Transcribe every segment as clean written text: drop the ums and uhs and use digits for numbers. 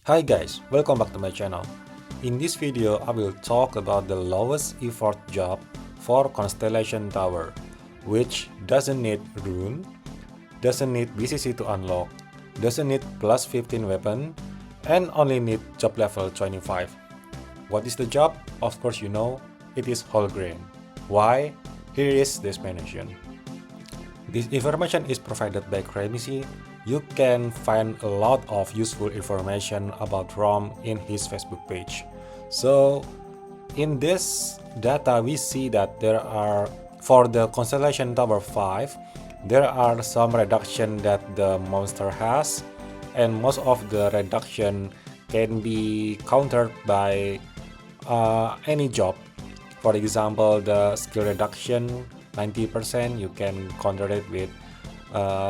Hi guys, welcome back to my channel. In this video, I will talk about the lowest effort job for Constellation Tower, which doesn't need rune, doesn't need BCC to unlock, doesn't need plus 15 weapon, and only need job level 25. What is the job? Of course you know, it is whole grain. Why? Here is the explanation. This information is provided by Cremisi. You can find a lot of useful information about ROM in his Facebook page. So, in this data, we see that there are, for the Constellation Tower 5, there are some reduction that the monster has, and most of the reduction can be countered by any job. For example, the skill reduction 90%, you can counter it with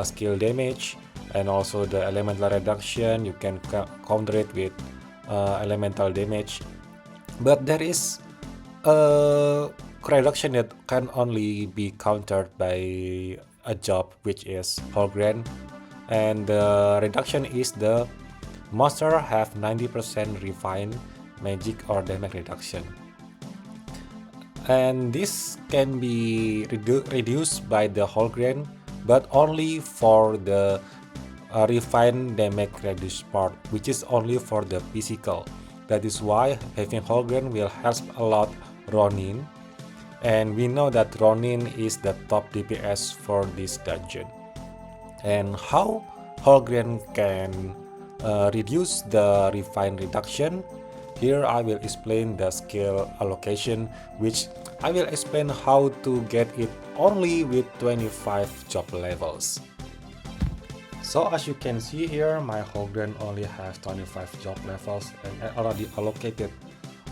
skill damage, and also the elemental reduction, you can counter it with elemental damage. But there is a reduction that can only be countered by a job, which is whole grain, and the reduction is the monster have 90% refined magic or damage reduction. And this can be reduced by the whole grain, but only for the refined damage reduced part, which is only for the physical. That is why having whole grain will help a lot Ronin, and we know that Ronin is the top DPS for this dungeon. And how whole grain can reduce the refined reduction? Here I will explain the skill allocation, which I will explain how to get it only with 25 job levels. So as you can see here, my whole grain only has 25 job levels, and I already allocated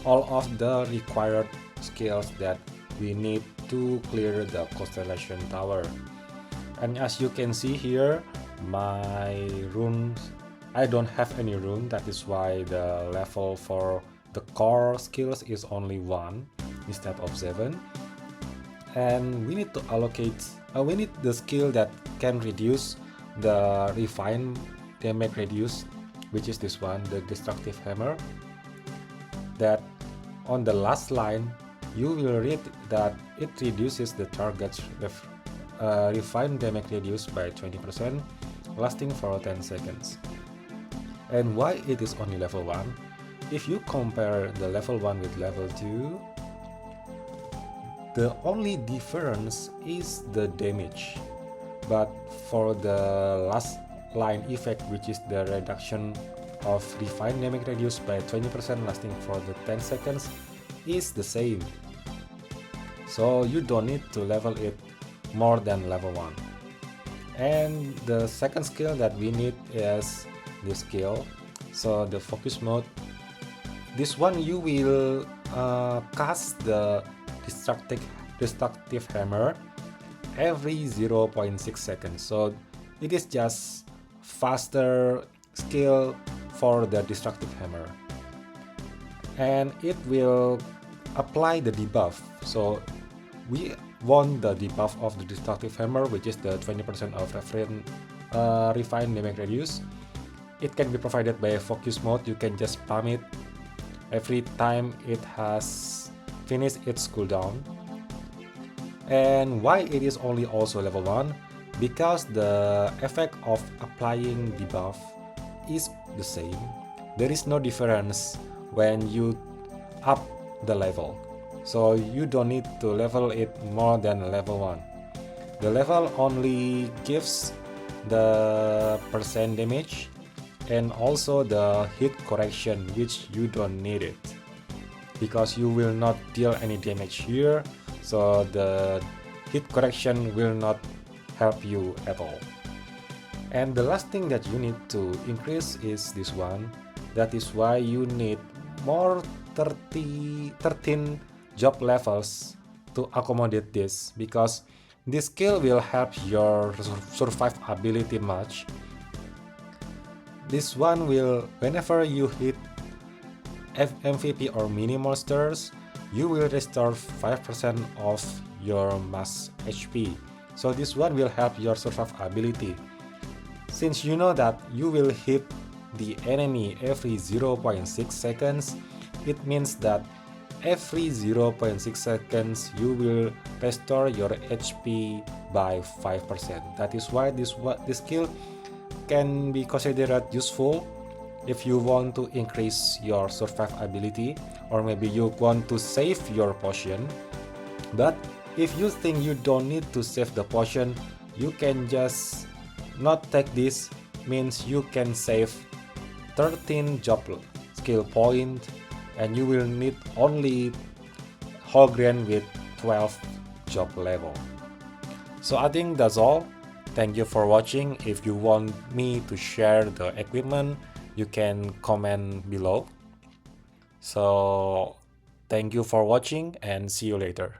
all of the required skills that we need to clear the Constellation Tower. And as you can see here, my runes, I don't have any rune. That is why the level for the core skills is only 1 instead of 7. And we need to allocate, we need the skill that can reduce the refined damage reduce, which is this one, the destructive hammer. That on the last line, you will read that it reduces the target's refined damage reduced by 20%, lasting for 10 seconds. And why it is only level 1? If you compare the level 1 with level 2, the only difference is the damage. But for the last line effect, which is the reduction of refined damage reduced by 20% lasting for the 10 seconds, is the same. So you don't need to level it more than level 1. And the second skill that we need is this skill. So the focus mode, this one you will cast the destructive hammer every 0.6 seconds. So it is just faster skill for the destructive hammer, and it will apply the debuff. So we want the debuff of the destructive hammer, which is the 20% of refined damage reduce. It can be provided by a focus mode. You can just spam it every time it has finished its cooldown. And why it is only also level 1? Because the effect of applying debuff is the same. There is no difference when you up the level. So you don't need to level it more than level 1. The level only gives the percent damage and also the hit correction, which you don't need it because you will not deal any damage here, so the hit correction will not help you at all. And the last thing that you need to increase is this one. That is why you need more 13 job levels to accommodate this, because this skill will help your survive ability much. This one will, whenever you hit MVP or mini monsters, you will restore 5% of your max HP. So this one will help your survive ability. Since you know that you will hit the enemy every 0.6 seconds, it means that every 0.6 seconds you will restore your HP by 5%. That is why this skill can be considered useful if you want to increase your survivability, or maybe you want to save your potion. But if you think you don't need to save the potion, you can just not take this, means you can save 13 job skill point, and you will need only whole grain with 12 job level. So I think that's all. Thank you for watching. If you want me to share the equipment, you can comment below. So thank you for watching and see you later.